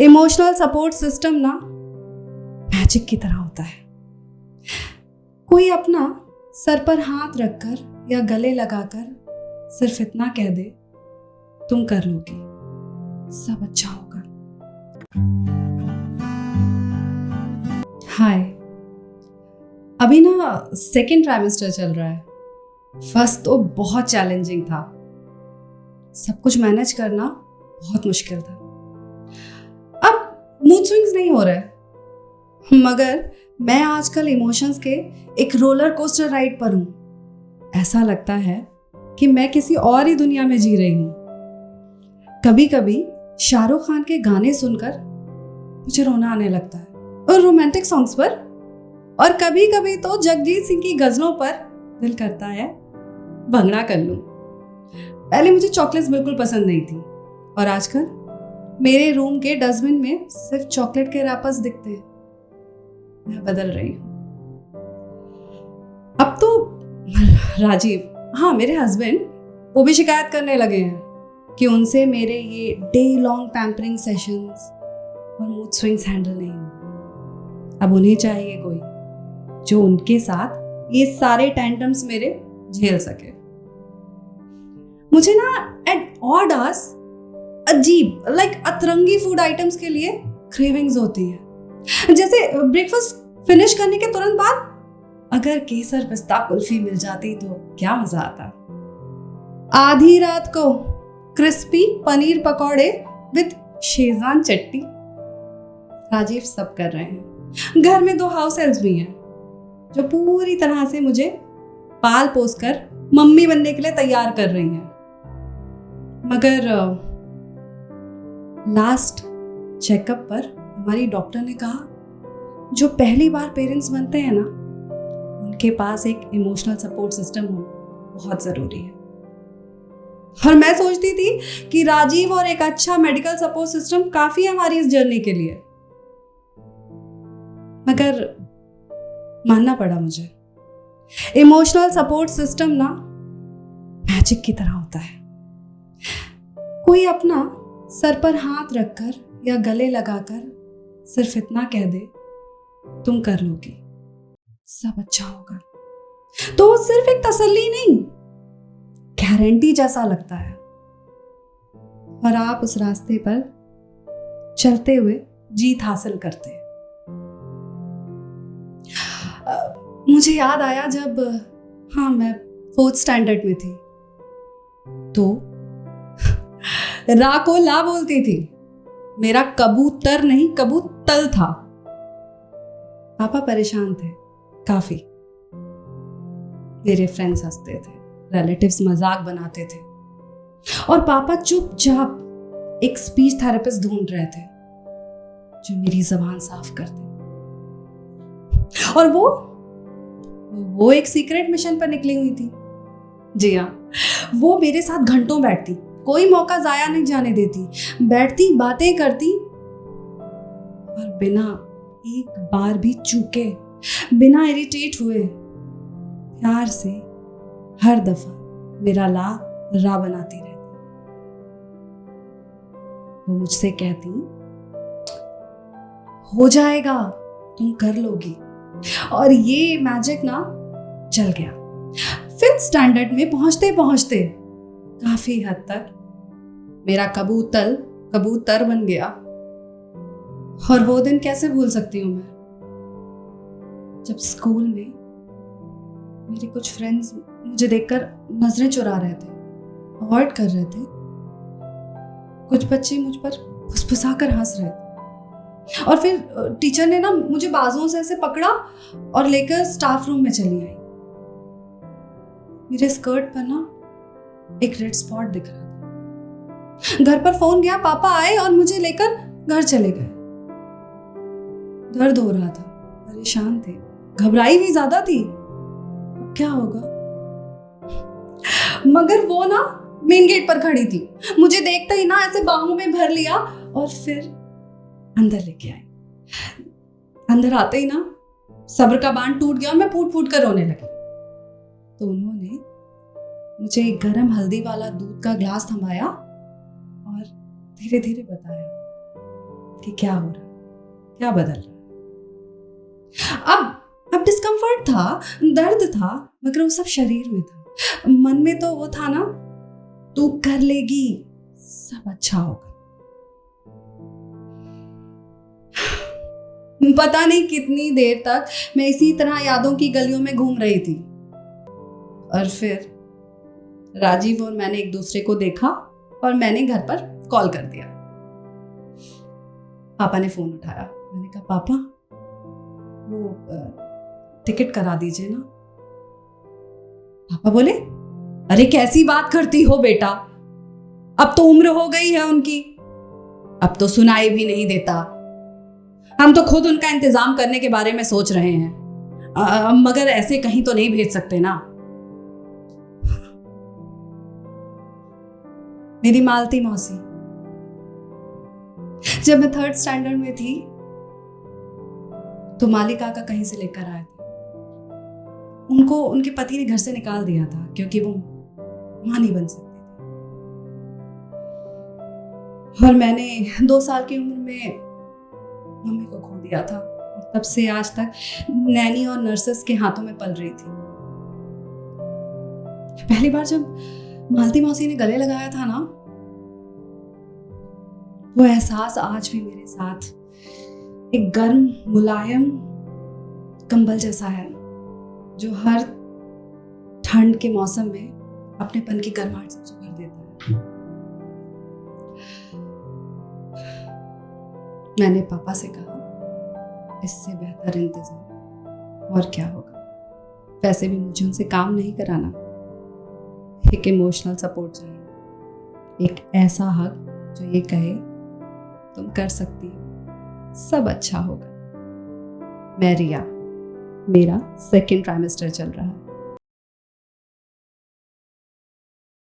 Emotional support system ना magic की तरह होता है। कोई अपना सर पर हाथ रखकर या गले लगाकर सिर्फ इतना कह दे, तुम कर लोगी, सब अच्छा होगा। हाय, अभी ना सेकेंड ट्राइमेस्टर चल रहा है। फर्स्ट तो बहुत चैलेंजिंग था, सब कुछ मैनेज करना बहुत मुश्किल था। अब मूड स्विंग्स नहीं हो रहे, मगर मैं आजकल इमोशंस के एक रोलर कोस्टर राइड पर हूं। ऐसा लगता है कि मैं किसी और ही दुनिया में जी रही हूं। कभी कभी शाहरुख खान के गाने सुनकर मुझे रोना आने लगता है, और रोमांटिक सॉन्ग्स पर, और कभी कभी तो जगजीत सिंह की गजलों पर दिल करता है भंगड़ा कर लूं। पहले मुझे चॉकलेट्स बिल्कुल पसंद नहीं थी, और आजकल मेरे रूम के डस्टबिन में सिर्फ चॉकलेट के रैपर्स दिखते हैं। मैं बदल रही हूँ। अब तो राजीव, हाँ मेरे हस्बैंड, वो भी शिकायत करने लगे हैं कि उनसे मेरे ये डे लॉन्ग पैम्परिंग सेशंस और मूड स्विंग्स हैंडल नहीं होंगे। अब उन्हें चाहिए कोई जो उनके साथ ये सारे टेंटम्स मेरे झेल सके। मुझे ना एट ऑड आवर्स अजीब अतरंगी फूड आइटम्स के लिए क्रेविंग्स होती है। जैसे ब्रेकफास्ट फिनिश करने के तुरंत बाद अगर केसर पिस्ता कुल्फी मिल जाती तो क्या मजा आता। आधी रात को क्रिस्पी पनीर पकौड़े विद शेजवान चटनी। राजीव सब कर रहे हैं। घर में 2 हाउस हेल्प्स भी हैं जो पूरी तरह से मुझे पाल पोस कर मम्मी बनने के लिए तैयार कर रही हैं। मगर लास्ट चेकअप पर हमारी डॉक्टर ने कहा, जो पहली बार पेरेंट्स बनते हैं ना, उनके पास एक इमोशनल सपोर्ट सिस्टम होना बहुत जरूरी है। और मैं सोचती थी कि राजीव और एक अच्छा मेडिकल सपोर्ट सिस्टम काफी है हमारी इस जर्नी के लिए, मगर मानना पड़ा मुझे, इमोशनल सपोर्ट सिस्टम ना मैजिक की तरह होता है। कोई अपना सर पर हाथ रखकर या गले लगाकर सिर्फ इतना कह दे, तुम कर लोगी, सब अच्छा होगा, तो वो सिर्फ एक तसल्ली नहीं, गारंटी जैसा लगता है। और आप उस रास्ते पर चलते हुए जीत हासिल करते हैं। मुझे याद आया जब मैं 4th स्टैंडर्ड में थी, तो रा को ला बोलती थी। मेरा कबूतर नहीं कबूतल था। पापा परेशान थे काफी। मेरे फ्रेंड्स हंसते थे, रिलेटिव्स मजाक बनाते थे, और पापा चुपचाप एक स्पीच थेरेपिस्ट ढूंढ रहे थे जो मेरी जबान साफ कर दे। और वो एक सीक्रेट मिशन पर निकली हुई थी। जी हाँ, वो मेरे साथ घंटों बैठती, कोई मौका जाया नहीं जाने देती, बैठती, बातें करती, और बिना एक बार भी चूके, बिना इरिटेट हुए, प्यार से हर दफा मेरा रा बनाती रहती। वो मुझसे कहती, हो जाएगा, तुम कर लोगी। और ये मैजिक ना चल गया। 5th स्टैंडर्ड में पहुंचते पहुंचते काफी हद तक मेरा कबूतर बन गया। और वो दिन कैसे भूल सकती हूं मैं, जब स्कूल में मेरे कुछ फ्रेंड्स मुझे देखकर नजरें चुरा रहे थे, अवॉइड कर रहे थे। कुछ बच्चे मुझ पर फुसफुसाकर हंस रहे थे, और फिर टीचर ने ना मुझे बाजुओं से ऐसे पकड़ा और लेकर स्टाफ रूम में चली आई। मेरे स्कर्ट पर ना एक रेड स्पॉट दिख रहा था। घर पर फोन गया, पापा आए और मुझे लेकर घर चले गए। दर्द हो रहा था, परेशान थे, घबराई भी ज्यादा थी, क्या होगा। मगर वो ना मेन गेट पर खड़ी थी, मुझे देखते ही ना ऐसे बाहों में भर लिया और फिर अंदर लेके आई। अंदर आते ही ना सब्र का बांध टूट गया, मैं फूट फूट कर रोने लगी। तो उन्होंने मुझे एक गरम हल्दी वाला दूध का ग्लास थमाया और धीरे धीरे बताया कि क्या हो रहा है, क्या बदल रहा है। अब डिस्कम्फर्ट था, दर्द था, मगर वो सब शरीर में था। मन में तो वो था ना, तू कर लेगी, सब अच्छा होगा। पता नहीं कितनी देर तक मैं इसी तरह यादों की गलियों में घूम रही थी, और फिर राजीव और मैंने एक दूसरे को देखा और मैंने घर पर कॉल कर दिया। पापा ने फोन उठाया। मैंने कहा, पापा वो टिकट करा दीजिए ना। पापा बोले, अरे कैसी बात करती हो बेटा, अब तो उम्र हो गई है उनकी, अब तो सुनाई भी नहीं देता। हम तो खुद उनका इंतजाम करने के बारे में सोच रहे हैं, मगर ऐसे कहीं तो नहीं भेज सकते ना। मेरी मालती मौसी, जब मैं 3rd स्टैंडर्ड में थी तो माली काका कहीं से लेकर आए थे। उनको उनके पति ने घर से निकाल दिया था क्योंकि वो मां नहीं बन सकती थी। और मैंने 2 साल की उम्र में मम्मी को खो दिया था, और तब से आज तक नैनी और नर्सेस के हाथों में पल रही थी। पहली बार जब मालती मौसी ने गले लगाया था ना, वो एहसास आज भी मेरे साथ एक गर्म मुलायम कंबल जैसा है, जो हर ठंड के मौसम में अपनेपन की गर्माहट से मुझे भर देता है। मैंने पापा से कहा, इससे बेहतर इंतजाम और क्या होगा। वैसे भी मुझे उनसे काम नहीं कराना, एक इमोशनल सपोर्ट चाहिए, एक ऐसा हक जो ये कहे तुम कर सकती हो, सब अच्छा होगा। मैं रिया, मेरा 2nd ट्राइमेस्टर चल रहा है।